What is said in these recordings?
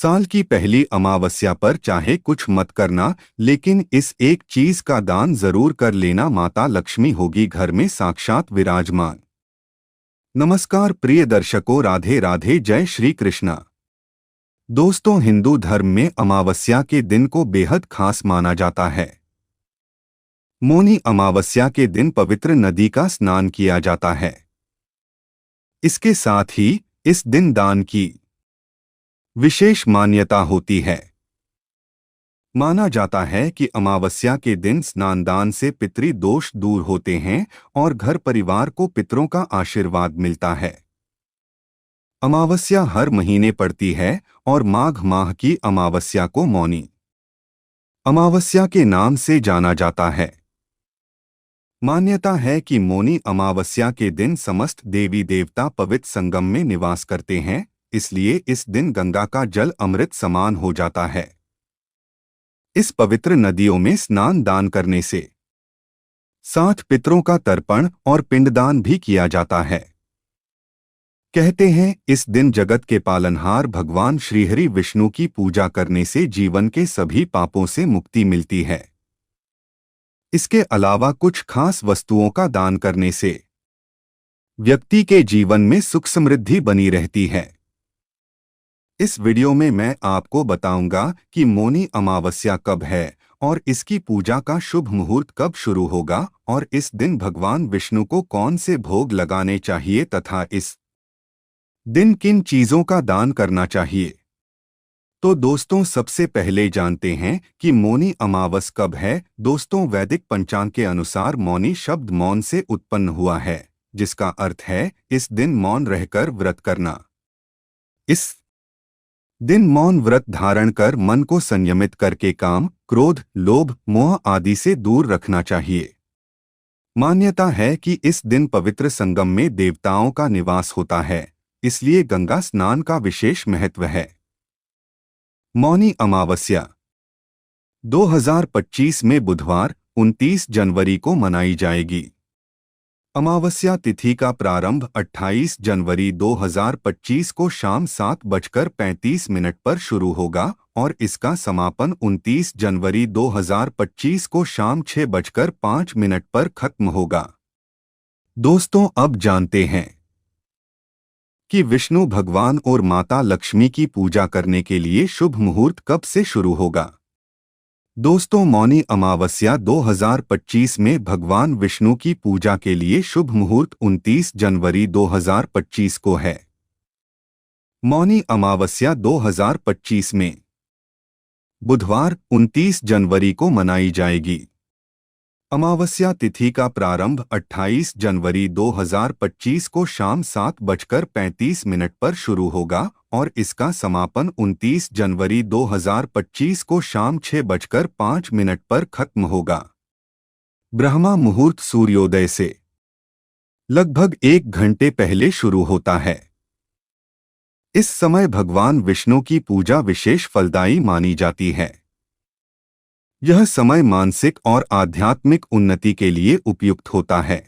साल की पहली अमावस्या पर चाहे कुछ मत करना, लेकिन इस एक चीज का दान जरूर कर लेना। माता लक्ष्मी होगी घर में साक्षात विराजमान। नमस्कार प्रिय दर्शकों, राधे राधे, जय श्री कृष्णा। दोस्तों, हिंदू धर्म में अमावस्या के दिन को बेहद खास माना जाता है। मौनी अमावस्या के दिन पवित्र नदी का स्नान किया जाता है। इसके साथ ही इस दिन दान की विशेष मान्यता होती है। माना जाता है कि अमावस्या के दिन स्नान दान से पितृ दोष दूर होते हैं और घर परिवार को पितरों का आशीर्वाद मिलता है। अमावस्या हर महीने पड़ती है और माघ माह की अमावस्या को मौनी अमावस्या के नाम से जाना जाता है। मान्यता है कि मौनी अमावस्या के दिन समस्त देवी देवता पवित्र संगम में निवास करते हैं, इसलिए इस दिन गंगा का जल अमृत समान हो जाता है। इस पवित्र नदियों में स्नान दान करने से साथ पितरों का तर्पण और पिंडदान भी किया जाता है। कहते हैं इस दिन जगत के पालनहार भगवान श्रीहरि विष्णु की पूजा करने से जीवन के सभी पापों से मुक्ति मिलती है। इसके अलावा कुछ खास वस्तुओं का दान करने से व्यक्ति के जीवन में सुख समृद्धि बनी रहती है। इस वीडियो में मैं आपको बताऊंगा कि मौनी अमावस्या कब है और इसकी पूजा का शुभ मुहूर्त कब शुरू होगा और इस दिन भगवान विष्णु को कौन से भोग लगाने चाहिए तथा इस दिन किन चीजों का दान करना चाहिए। तो दोस्तों, सबसे पहले जानते हैं कि मौनी अमावस कब है। दोस्तों, वैदिक पंचांग के अनुसार मौनी शब्द मौन से उत्पन्न हुआ है, जिसका अर्थ है इस दिन मौन रहकर व्रत करना। इस दिन मौन व्रत धारण कर मन को संयमित करके काम, क्रोध, लोभ, मोह आदि से दूर रखना चाहिए। मान्यता है कि इस दिन पवित्र संगम में देवताओं का निवास होता है, इसलिए गंगा स्नान का विशेष महत्व है। मौनी अमावस्या 2025 में बुधवार 29 जनवरी को मनाई जाएगी। अमावस्या तिथि का प्रारंभ 28 जनवरी 2025 को शाम 7:35 पर शुरू होगा और इसका समापन 29 जनवरी 2025 को शाम 6:05 पर खत्म होगा। दोस्तों, अब जानते हैं कि विष्णु भगवान और माता लक्ष्मी की पूजा करने के लिए शुभ मुहूर्त कब से शुरू होगा। दोस्तों, मौनी अमावस्या 2025 में भगवान विष्णु की पूजा के लिए शुभ मुहूर्त 29 जनवरी 2025 को है। मौनी अमावस्या 2025 में बुधवार 29 जनवरी को मनाई जाएगी। अमावस्या तिथि का प्रारंभ 28 जनवरी 2025 को शाम 7:35 पर शुरू होगा और इसका समापन 29 जनवरी 2025 को शाम 6:05 पर खत्म होगा। ब्रह्मा मुहूर्त सूर्योदय से लगभग 1 घंटे पहले शुरू होता है। इस समय भगवान विष्णु की पूजा विशेष फलदायी मानी जाती है। यह समय मानसिक और आध्यात्मिक उन्नति के लिए उपयुक्त होता है।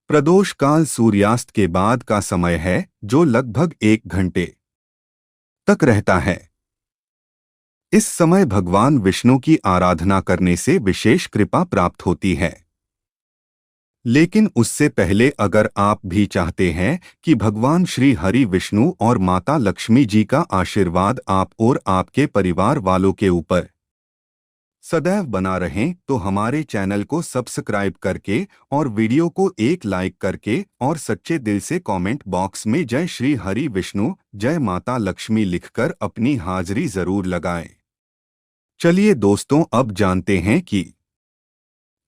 प्रदोष काल सूर्यास्त के बाद का समय है, जो लगभग 1 घंटे तक रहता है। इस समय भगवान विष्णु की आराधना करने से विशेष कृपा प्राप्त होती है। लेकिन उससे पहले अगर आप भी चाहते हैं कि भगवान श्री हरि विष्णु और माता लक्ष्मी जी का आशीर्वाद आप और आपके परिवार वालों के ऊपर सदैव बना रहें, तो हमारे चैनल को सब्सक्राइब करके और वीडियो को एक लाइक करके और सच्चे दिल से कमेंट बॉक्स में जय श्री हरि विष्णु, जय माता लक्ष्मी लिखकर अपनी हाजिरी जरूर लगाएं। चलिए दोस्तों, अब जानते हैं कि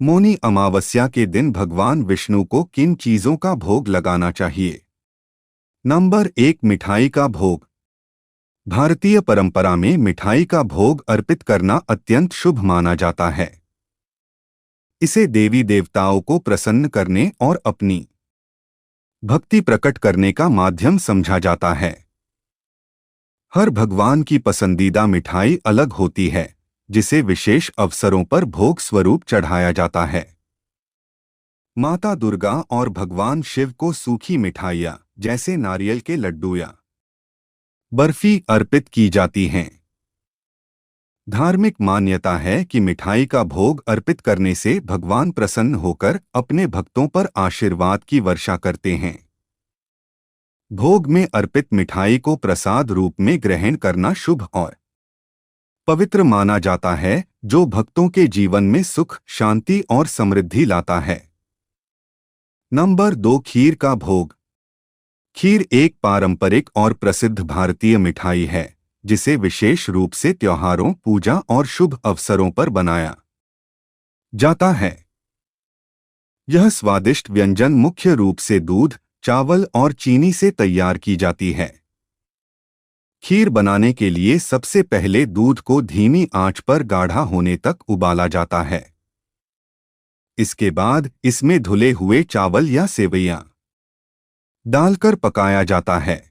मौनी अमावस्या के दिन भगवान विष्णु को किन चीजों का भोग लगाना चाहिए। नंबर 1, मिठाई का भोग। भारतीय परंपरा में मिठाई का भोग अर्पित करना अत्यंत शुभ माना जाता है। इसे देवी देवताओं को प्रसन्न करने और अपनी भक्ति प्रकट करने का माध्यम समझा जाता है। हर भगवान की पसंदीदा मिठाई अलग होती है, जिसे विशेष अवसरों पर भोग स्वरूप चढ़ाया जाता है। माता दुर्गा और भगवान शिव को सूखी मिठाइयाँ जैसे नारियल के लड्डू या बर्फी अर्पित की जाती हैं। धार्मिक मान्यता है कि मिठाई का भोग अर्पित करने से भगवान प्रसन्न होकर अपने भक्तों पर आशीर्वाद की वर्षा करते हैं। भोग में अर्पित मिठाई को प्रसाद रूप में ग्रहण करना शुभ और पवित्र माना जाता है, जो भक्तों के जीवन में सुख, शांति और समृद्धि लाता है। नंबर 2, खीर का भोग। खीर एक पारंपरिक और प्रसिद्ध भारतीय मिठाई है, जिसे विशेष रूप से त्योहारों, पूजा और शुभ अवसरों पर बनाया जाता है। यह स्वादिष्ट व्यंजन मुख्य रूप से दूध, चावल और चीनी से तैयार की जाती है। खीर बनाने के लिए सबसे पहले दूध को धीमी आंच पर गाढ़ा होने तक उबाला जाता है। इसके बाद इसमें धुले हुए चावल या सेवइयां डालकर पकाया जाता है।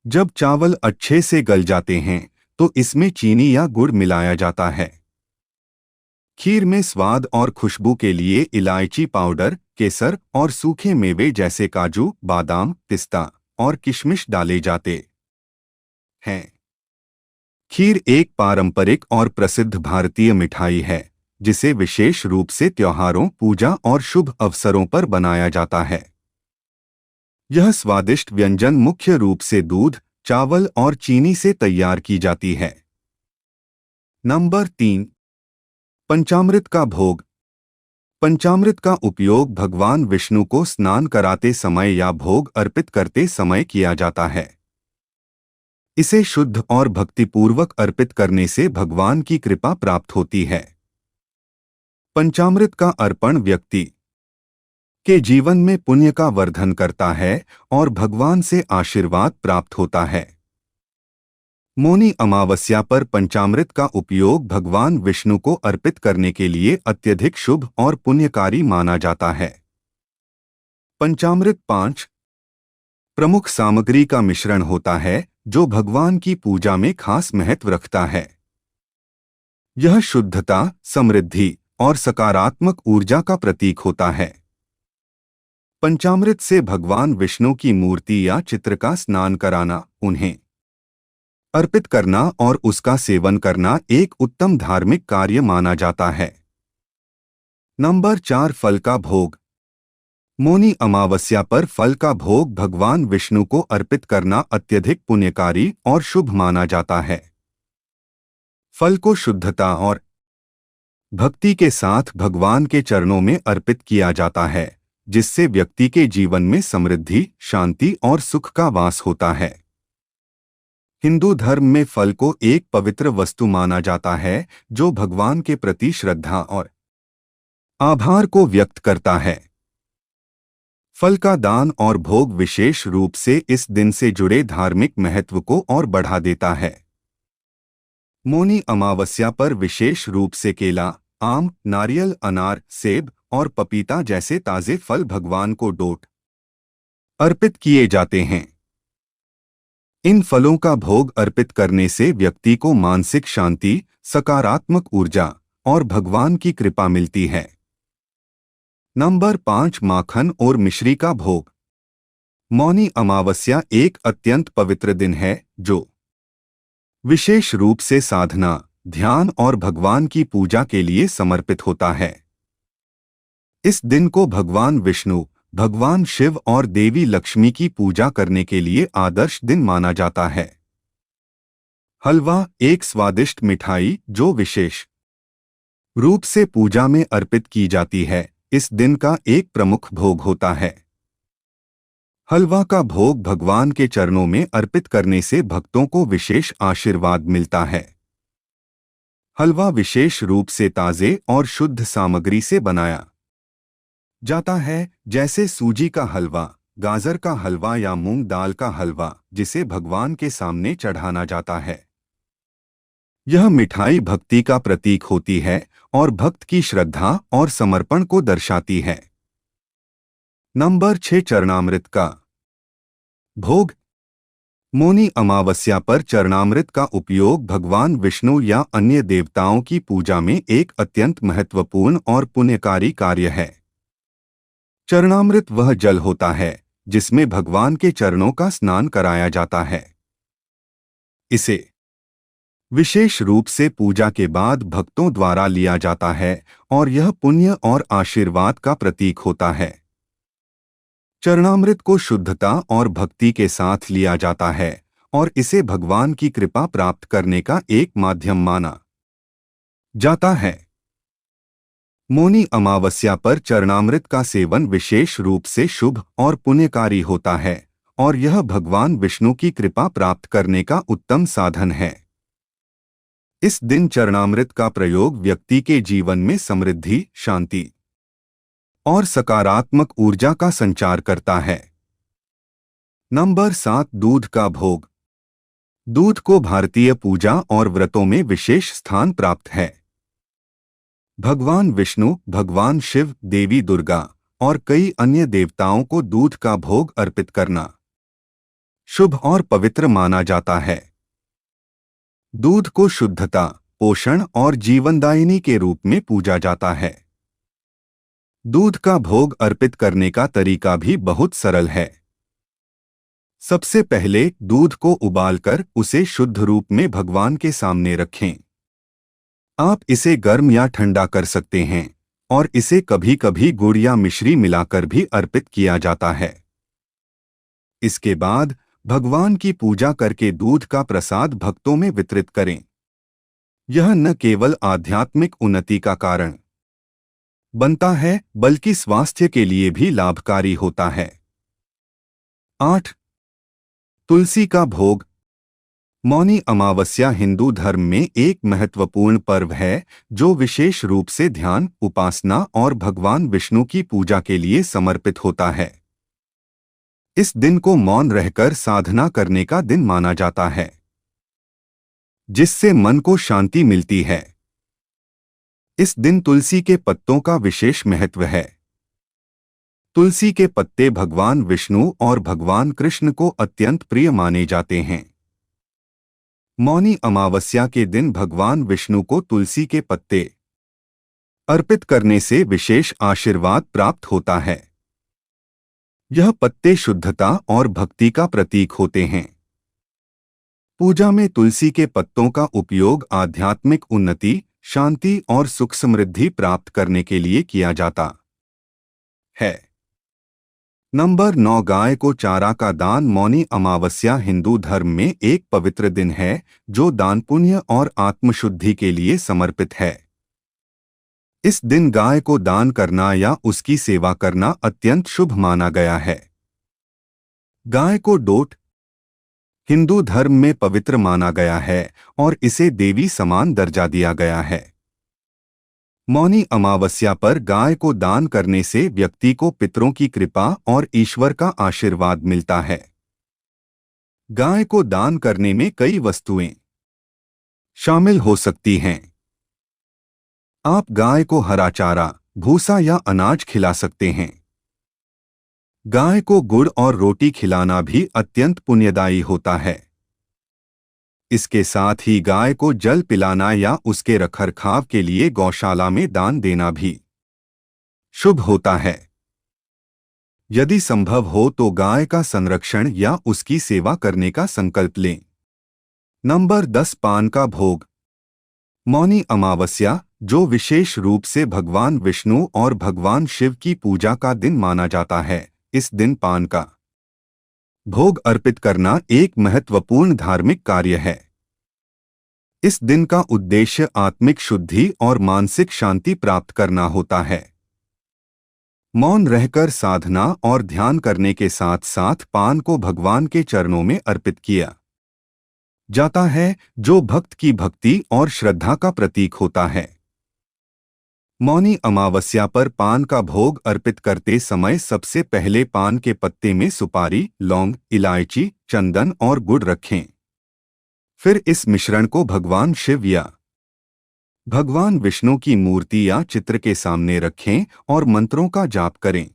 जब चावल अच्छे से गल जाते हैं तो इसमें चीनी या गुड़ मिलाया जाता है। खीर में स्वाद और खुशबू के लिए इलायची पाउडर, केसर और सूखे मेवे जैसे काजू, बादाम, पिस्ता और किशमिश डाले जाते हैं। खीर एक पारंपरिक और प्रसिद्ध भारतीय मिठाई है, जिसे विशेष रूप से त्योहारों, पूजा और शुभ अवसरों पर बनाया जाता है। यह स्वादिष्ट व्यंजन मुख्य रूप से दूध, चावल और चीनी से तैयार की जाती है। नंबर 3, पंचामृत का भोग। पंचामृत का उपयोग भगवान विष्णु को स्नान कराते समय या भोग अर्पित करते समय किया जाता है। इसे शुद्ध और भक्तिपूर्वक अर्पित करने से भगवान की कृपा प्राप्त होती है। पंचामृत का अर्पण व्यक्ति के जीवन में पुण्य का वर्धन करता है और भगवान से आशीर्वाद प्राप्त होता है। मौनी अमावस्या पर पंचामृत का उपयोग भगवान विष्णु को अर्पित करने के लिए अत्यधिक शुभ और पुण्यकारी माना जाता है। पंचामृत 5 प्रमुख सामग्री का मिश्रण होता है, जो भगवान की पूजा में खास महत्व रखता है। यह शुद्धता, समृद्धि और सकारात्मक ऊर्जा का प्रतीक होता है। पंचामृत से भगवान विष्णु की मूर्ति या चित्र का स्नान कराना, उन्हें अर्पित करना और उसका सेवन करना एक उत्तम धार्मिक कार्य माना जाता है। नंबर 4, फल का भोग। मौनी अमावस्या पर फल का भोग भगवान विष्णु को अर्पित करना अत्यधिक पुण्यकारी और शुभ माना जाता है। फल को शुद्धता और भक्ति के साथ भगवान के चरणों में अर्पित किया जाता है, जिससे व्यक्ति के जीवन में समृद्धि, शांति और सुख का वास होता है। हिंदू धर्म में फल को एक पवित्र वस्तु माना जाता है, जो भगवान के प्रति श्रद्धा और आभार को व्यक्त करता है। फल का दान और भोग विशेष रूप से इस दिन से जुड़े धार्मिक महत्व को और बढ़ा देता है। मौनी अमावस्या पर विशेष रूप से केला, आम, नारियल, अनार, सेब और पपीता जैसे ताजे फल भगवान को डोट अर्पित किए जाते हैं। इन फलों का भोग अर्पित करने से व्यक्ति को मानसिक शांति, सकारात्मक ऊर्जा और भगवान की कृपा मिलती है। नंबर 5, माखन और मिश्री का भोग। मौनी अमावस्या एक अत्यंत पवित्र दिन है, जो विशेष रूप से साधना, ध्यान और भगवान की पूजा के लिए समर्पित होता है। इस दिन को भगवान विष्णु, भगवान शिव और देवी लक्ष्मी की पूजा करने के लिए आदर्श दिन माना जाता है। हलवा एक स्वादिष्ट मिठाई जो विशेष रूप से पूजा में अर्पित की जाती है, इस दिन का एक प्रमुख भोग होता है। हलवा का भोग भगवान के चरणों में अर्पित करने से भक्तों को विशेष आशीर्वाद मिलता है। हलवा विशेष रूप से ताजे और शुद्ध सामग्री से बनाया जाता है, जैसे सूजी का हलवा, गाजर का हलवा या मूंग दाल का हलवा, जिसे भगवान के सामने चढ़ाना जाता है। यह मिठाई भक्ति का प्रतीक होती है और भक्त की श्रद्धा और समर्पण को दर्शाती है। नंबर 6, चरणामृत का भोग। मौनी अमावस्या पर चरणामृत का उपयोग भगवान विष्णु या अन्य देवताओं की पूजा में एक अत्यंत महत्वपूर्ण और पुण्यकारी कार्य है। चरणामृत वह जल होता है जिसमें भगवान के चरणों का स्नान कराया जाता है। इसे विशेष रूप से पूजा के बाद भक्तों द्वारा लिया जाता है और यह पुण्य और आशीर्वाद का प्रतीक होता है। चरणामृत को शुद्धता और भक्ति के साथ लिया जाता है और इसे भगवान की कृपा प्राप्त करने का एक माध्यम माना जाता है। मौनी अमावस्या पर चरणामृत का सेवन विशेष रूप से शुभ और पुण्यकारी होता है और यह भगवान विष्णु की कृपा प्राप्त करने का उत्तम साधन है। इस दिन चरणामृत का प्रयोग व्यक्ति के जीवन में समृद्धि, शांति और सकारात्मक ऊर्जा का संचार करता है। नंबर 7, दूध का भोग। दूध को भारतीय पूजा और व्रतों में विशेष स्थान प्राप्त है। भगवान विष्णु, भगवान शिव, देवी दुर्गा और कई अन्य देवताओं को दूध का भोग अर्पित करना शुभ और पवित्र माना जाता है। दूध को शुद्धता, पोषण और जीवनदायिनी के रूप में पूजा जाता है। दूध का भोग अर्पित करने का तरीका भी बहुत सरल है। सबसे पहले दूध को उबालकर उसे शुद्ध रूप में भगवान के सामने रखें। आप इसे गर्म या ठंडा कर सकते हैं और इसे कभी कभी गुड़ या मिश्री मिलाकर भी अर्पित किया जाता है। इसके बाद भगवान की पूजा करके दूध का प्रसाद भक्तों में वितरित करें। यह न केवल आध्यात्मिक उन्नति का कारण बनता है बल्कि स्वास्थ्य के लिए भी लाभकारी होता है। 8, तुलसी का भोग। मौनी अमावस्या हिंदू धर्म में एक महत्वपूर्ण पर्व है जो विशेष रूप से ध्यान, उपासना और भगवान विष्णु की पूजा के लिए समर्पित होता है। इस दिन को मौन रहकर साधना करने का दिन माना जाता है, जिससे मन को शांति मिलती है। इस दिन तुलसी के पत्तों का विशेष महत्व है। तुलसी के पत्ते भगवान विष्णु और भगवान कृष्ण को अत्यंत प्रिय माने जाते हैं। मौनी अमावस्या के दिन भगवान विष्णु को तुलसी के पत्ते अर्पित करने से विशेष आशीर्वाद प्राप्त होता है। यह पत्ते शुद्धता और भक्ति का प्रतीक होते हैं। पूजा में तुलसी के पत्तों का उपयोग आध्यात्मिक उन्नति, शांति और सुख समृद्धि प्राप्त करने के लिए किया जाता है। नंबर 9, गाय को चारा का दान। मौनी अमावस्या हिंदू धर्म में एक पवित्र दिन है जो दान, पुण्य और आत्मशुद्धि के लिए समर्पित है। इस दिन गाय को दान करना या उसकी सेवा करना अत्यंत शुभ माना गया है। गाय को डोट हिंदू धर्म में पवित्र माना गया है और इसे देवी समान दर्जा दिया गया है। मौनी अमावस्या पर गाय को दान करने से व्यक्ति को पितरों की कृपा और ईश्वर का आशीर्वाद मिलता है। गाय को दान करने में कई वस्तुएं शामिल हो सकती हैं। आप गाय को हरा चारा, भूसा या अनाज खिला सकते हैं। गाय को गुड़ और रोटी खिलाना भी अत्यंत पुण्यदायी होता है। इसके साथ ही गाय को जल पिलाना या उसके रखरखाव के लिए गौशाला में दान देना भी शुभ होता है। यदि संभव हो तो गाय का संरक्षण या उसकी सेवा करने का संकल्प लें। नंबर 10, पान का भोग। मौनी अमावस्या, जो विशेष रूप से भगवान विष्णु और भगवान शिव की पूजा का दिन माना जाता है, इस दिन पान का भोग अर्पित करना एक महत्वपूर्ण धार्मिक कार्य है। इस दिन का उद्देश्य आत्मिक शुद्धि और मानसिक शांति प्राप्त करना होता है। मौन रहकर साधना और ध्यान करने के साथ साथ पान को भगवान के चरणों में अर्पित किया जाता है, जो भक्त की भक्ति और श्रद्धा का प्रतीक होता है। मौनी अमावस्या पर पान का भोग अर्पित करते समय सबसे पहले पान के पत्ते में सुपारी, लौंग, इलायची, चंदन और गुड़ रखें। फिर इस मिश्रण को भगवान शिव या भगवान विष्णु की मूर्ति या चित्र के सामने रखें और मंत्रों का जाप करें।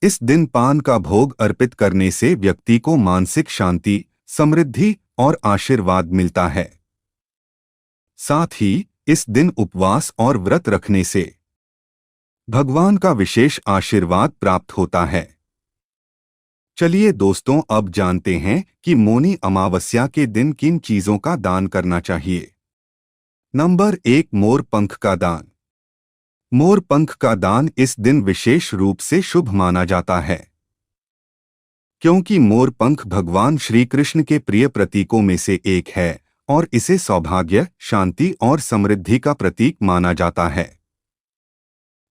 इस दिन पान का भोग अर्पित करने से व्यक्ति को मानसिक शांति, समृद्धि और आशीर्वाद मिलता है। साथ ही इस दिन उपवास और व्रत रखने से भगवान का विशेष आशीर्वाद प्राप्त होता है। चलिए दोस्तों, अब जानते हैं कि मौनी अमावस्या के दिन किन चीजों का दान करना चाहिए। नंबर 1, मोर पंख का दान। मोर पंख का दान इस दिन विशेष रूप से शुभ माना जाता है, क्योंकि मोर पंख भगवान श्री कृष्ण के प्रिय प्रतीकों में से एक है और इसे सौभाग्य, शांति और समृद्धि का प्रतीक माना जाता है।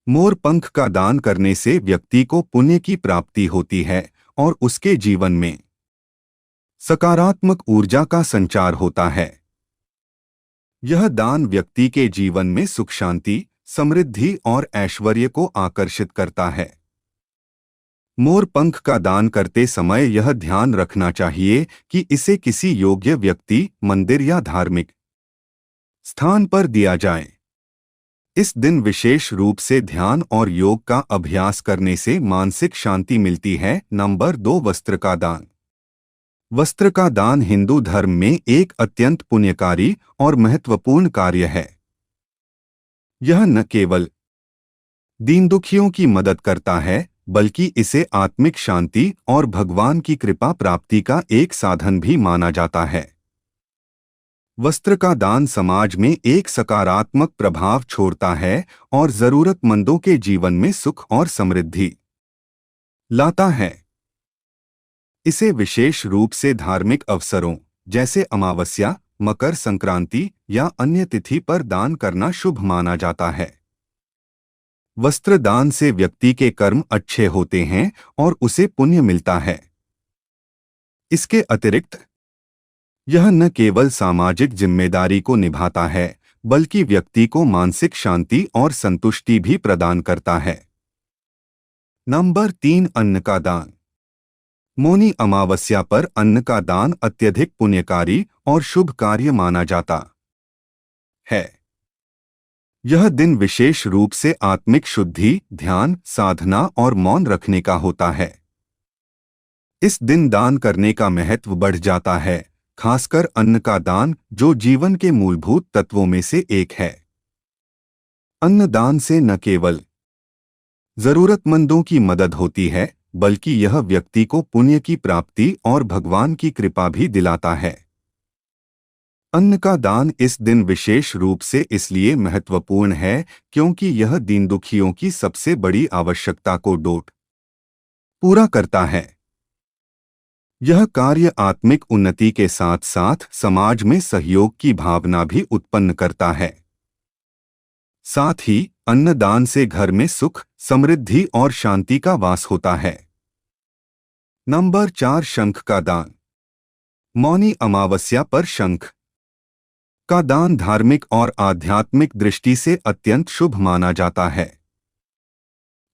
मोर पंख का दान करने से व्यक्ति को पुण्य की प्राप्ति होती है और उसके जीवन में सकारात्मक ऊर्जा का संचार होता है। यह दान व्यक्ति के जीवन में सुख, शांति, समृद्धि और ऐश्वर्य को आकर्षित करता है। मोर पंख का दान करते समय यह ध्यान रखना चाहिए कि इसे किसी योग्य व्यक्ति, मंदिर या धार्मिक स्थान पर दिया जाए। इस दिन विशेष रूप से ध्यान और योग का अभ्यास करने से मानसिक शांति मिलती है। नंबर 2, वस्त्र का दान। वस्त्र का दान हिंदू धर्म में एक अत्यंत पुण्यकारी और महत्वपूर्ण कार्य है। यह न केवल दीन दुखियों की मदद करता है, बल्कि इसे आत्मिक शांति और भगवान की कृपा प्राप्ति का एक साधन भी माना जाता है। वस्त्र का दान समाज में एक सकारात्मक प्रभाव छोड़ता है और जरूरतमंदों के जीवन में सुख और समृद्धि लाता है। इसे विशेष रूप से धार्मिक अवसरों जैसे अमावस्या, मकर संक्रांति या अन्य तिथि पर दान करना शुभ माना जाता है। वस्त्र दान से व्यक्ति के कर्म अच्छे होते हैं और उसे पुण्य मिलता है। इसके अतिरिक्त यह न केवल सामाजिक जिम्मेदारी को निभाता है, बल्कि व्यक्ति को मानसिक शांति और संतुष्टि भी प्रदान करता है। नंबर 3, अन्न का दान। मौनी अमावस्या पर अन्न का दान अत्यधिक पुण्यकारी और शुभ कार्य माना जाता है। यह दिन विशेष रूप से आत्मिक शुद्धि, ध्यान, साधना और मौन रखने का होता है। इस दिन दान करने का महत्व बढ़ जाता है, खासकर अन्न का दान, जो जीवन के मूलभूत तत्वों में से एक है। अन्न दान से न केवल जरूरतमंदों की मदद होती है, बल्कि यह व्यक्ति को पुण्य की प्राप्ति और भगवान की कृपा भी दिलाता है। अन्न का दान इस दिन विशेष रूप से इसलिए महत्वपूर्ण है क्योंकि यह दीन दुखियों की सबसे बड़ी आवश्यकता को पूरा करता है। यह कार्य आत्मिक उन्नति के साथ साथ समाज में सहयोग की भावना भी उत्पन्न करता है। साथ ही अन्नदान से घर में सुख, समृद्धि और शांति का वास होता है। नंबर 4, शंख का दान। मौनी अमावस्या पर शंख का दान धार्मिक और आध्यात्मिक दृष्टि से अत्यंत शुभ माना जाता है।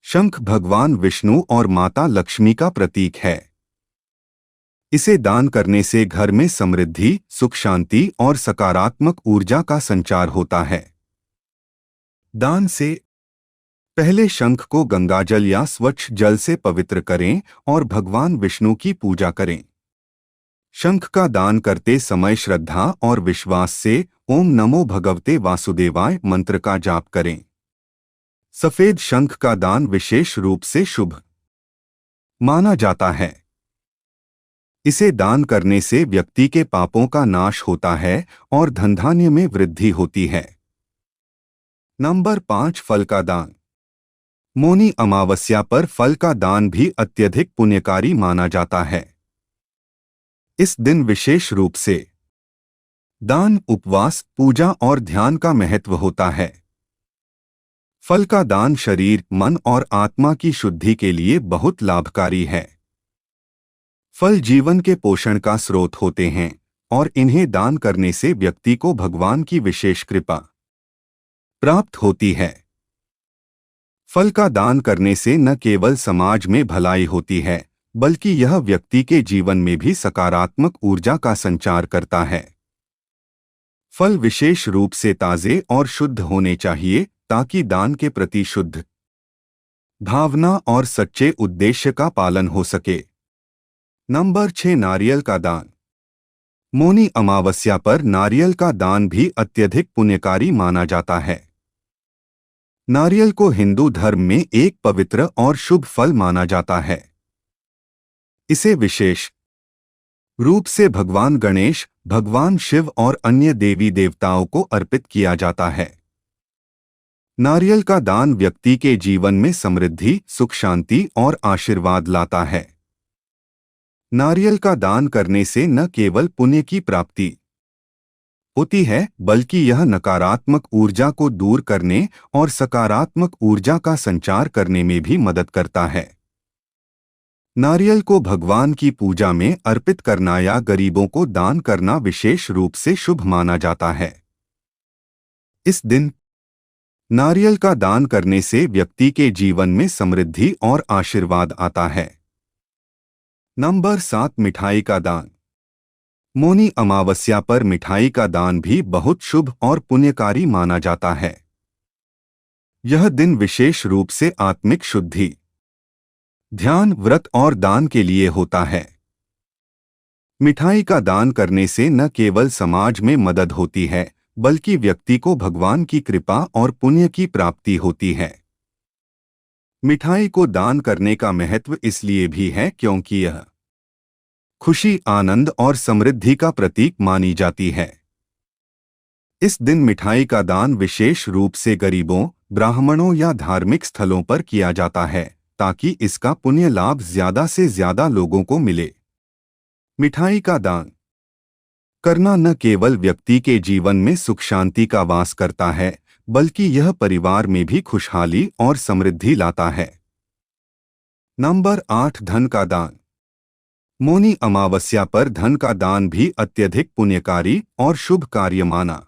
शंख भगवान विष्णु और माता लक्ष्मी का प्रतीक है। इसे दान करने से घर में समृद्धि, सुख, शांति और सकारात्मक ऊर्जा का संचार होता है। दान से पहले शंख को गंगाजल या स्वच्छ जल से पवित्र करें और भगवान विष्णु की पूजा करें। शंख का दान करते समय श्रद्धा और विश्वास से ओम नमो भगवते वासुदेवाय मंत्र का जाप करें। सफेद शंख का दान विशेष रूप से शुभ माना जाता है। इसे दान करने से व्यक्ति के पापों का नाश होता है और धनधान्य में वृद्धि होती है। नंबर 5, फल का दान। मौनी अमावस्या पर फल का दान भी अत्यधिक पुण्यकारी माना जाता है। इस दिन विशेष रूप से दान, उपवास, पूजा और ध्यान का महत्व होता है। फल का दान शरीर, मन और आत्मा की शुद्धि के लिए बहुत लाभकारी है। फल जीवन के पोषण का स्रोत होते हैं और इन्हें दान करने से व्यक्ति को भगवान की विशेष कृपा प्राप्त होती है। फल का दान करने से न केवल समाज में भलाई होती है, बल्कि यह व्यक्ति के जीवन में भी सकारात्मक ऊर्जा का संचार करता है। फल विशेष रूप से ताजे और शुद्ध होने चाहिए ताकि दान के प्रति शुद्ध भावना और सच्चे उद्देश्य का पालन हो सके। नंबर 6, नारियल का दान। मौनी अमावस्या पर नारियल का दान भी अत्यधिक पुण्यकारी माना जाता है। नारियल को हिंदू धर्म में एक पवित्र और शुभ फल माना जाता है। इसे विशेष रूप से भगवान गणेश, भगवान शिव और अन्य देवी देवताओं को अर्पित किया जाता है। नारियल का दान व्यक्ति के जीवन में समृद्धि, सुख, शांति और आशीर्वाद लाता है। नारियल का दान करने से न केवल पुण्य की प्राप्ति होती है, बल्कि यह नकारात्मक ऊर्जा को दूर करने और सकारात्मक ऊर्जा का संचार करने में भी मदद करता है। नारियल को भगवान की पूजा में अर्पित करना या गरीबों को दान करना विशेष रूप से शुभ माना जाता है। इस दिन नारियल का दान करने से व्यक्ति के जीवन में समृद्धि और आशीर्वाद आता है। नंबर 7, मिठाई का दान। मौनी अमावस्या पर मिठाई का दान भी बहुत शुभ और पुण्यकारी माना जाता है। यह दिन विशेष रूप से आत्मिक शुद्धि, ध्यान, व्रत और दान के लिए होता है। मिठाई का दान करने से न केवल समाज में मदद होती है, बल्कि व्यक्ति को भगवान की कृपा और पुण्य की प्राप्ति होती है। मिठाई को दान करने का महत्व इसलिए भी है क्योंकि यह खुशी, आनंद और समृद्धि का प्रतीक मानी जाती है। इस दिन मिठाई का दान विशेष रूप से गरीबों, ब्राह्मणों या धार्मिक स्थलों पर किया जाता है, ताकि इसका पुण्य लाभ ज्यादा से ज्यादा लोगों को मिले। मिठाई का दान करना न केवल व्यक्ति के जीवन में सुख शांति का वास करता है, बल्कि यह परिवार में भी खुशहाली और समृद्धि लाता है। नंबर 8, धन का दान। मौनी अमावस्या पर धन का दान भी अत्यधिक पुण्यकारी और शुभ कार्य माना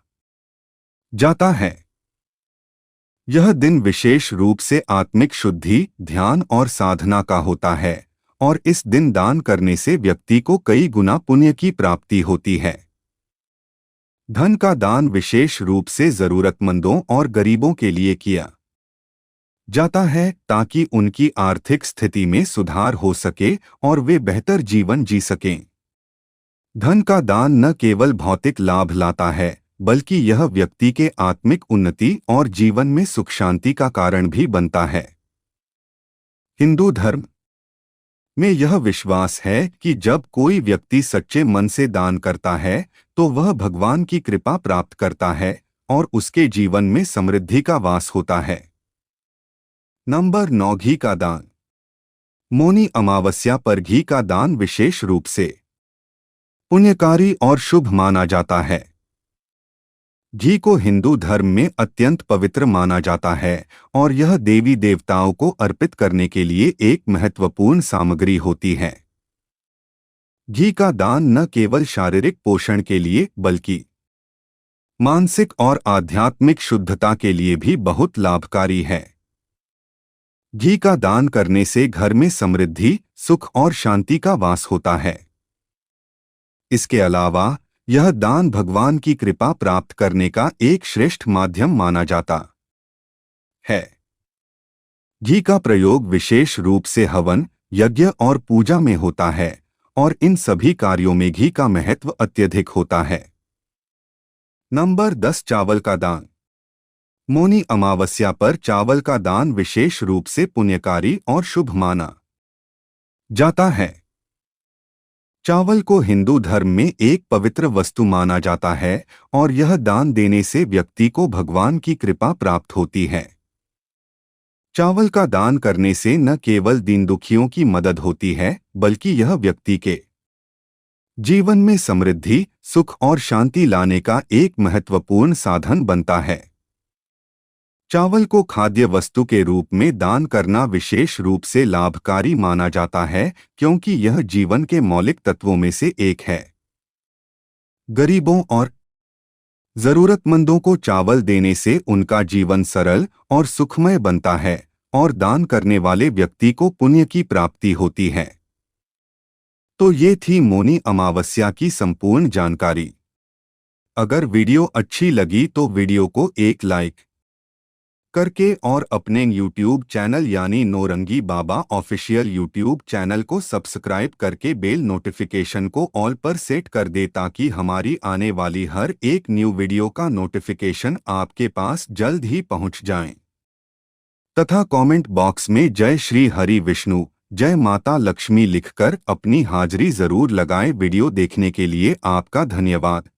जाता है। यह दिन विशेष रूप से आत्मिक शुद्धि, ध्यान और साधना का होता है और इस दिन दान करने से व्यक्ति को कई गुना पुण्य की प्राप्ति होती है। धन का दान विशेष रूप से जरूरतमंदों और गरीबों के लिए किया जाता है, ताकि उनकी आर्थिक स्थिति में सुधार हो सके और वे बेहतर जीवन जी सकें। धन का दान न केवल भौतिक लाभ लाता है, बल्कि यह व्यक्ति के आत्मिक उन्नति और जीवन में सुख शांति का कारण भी बनता है। हिंदू धर्म में यह विश्वास है कि जब कोई व्यक्ति सच्चे मन से दान करता है, तो वह भगवान की कृपा प्राप्त करता है और उसके जीवन में समृद्धि का वास होता है। नंबर 9, घी का दान। मौनी अमावस्या पर घी का दान विशेष रूप से पुण्यकारी और शुभ माना जाता है। घी को हिंदू धर्म में अत्यंत पवित्र माना जाता है और यह देवी देवताओं को अर्पित करने के लिए एक महत्वपूर्ण सामग्री होती है। घी का दान न केवल शारीरिक पोषण के लिए, बल्कि मानसिक और आध्यात्मिक शुद्धता के लिए भी बहुत लाभकारी है। घी का दान करने से घर में समृद्धि, सुख और शांति का वास होता है। इसके अलावा यह दान भगवान की कृपा प्राप्त करने का एक श्रेष्ठ माध्यम माना जाता है। घी का प्रयोग विशेष रूप से हवन, यज्ञ और पूजा में होता है और इन सभी कार्यों में घी का महत्व अत्यधिक होता है। नंबर 10, चावल का दान। मौनी अमावस्या पर चावल का दान विशेष रूप से पुण्यकारी और शुभ माना जाता है। चावल को हिंदू धर्म में एक पवित्र वस्तु माना जाता है और यह दान देने से व्यक्ति को भगवान की कृपा प्राप्त होती है। चावल का दान करने से न केवल दीन दुखियों की मदद होती है, बल्कि यह व्यक्ति के जीवन में समृद्धि, सुख और शांति लाने का एक महत्वपूर्ण साधन बनता है। चावल को खाद्य वस्तु के रूप में दान करना विशेष रूप से लाभकारी माना जाता है, क्योंकि यह जीवन के मौलिक तत्वों में से एक है। गरीबों और जरूरतमंदों को चावल देने से उनका जीवन सरल और सुखमय बनता है और दान करने वाले व्यक्ति को पुण्य की प्राप्ति होती है। तो ये थी मौनी अमावस्या की संपूर्ण जानकारी। अगर वीडियो अच्छी लगी तो वीडियो को एक लाइक करके और अपने YouTube चैनल यानी नौरंगी बाबा ऑफिशियल YouTube चैनल को सब्सक्राइब करके बेल नोटिफिकेशन को ऑल पर सेट कर दे, ताकि हमारी आने वाली हर एक न्यू वीडियो का नोटिफिकेशन आपके पास जल्द ही पहुंच जाए। तथा कमेंट बॉक्स में जय श्री हरि विष्णु, जय माता लक्ष्मी लिखकर अपनी हाजिरी जरूर लगाएं। वीडियो देखने के लिए आपका धन्यवाद।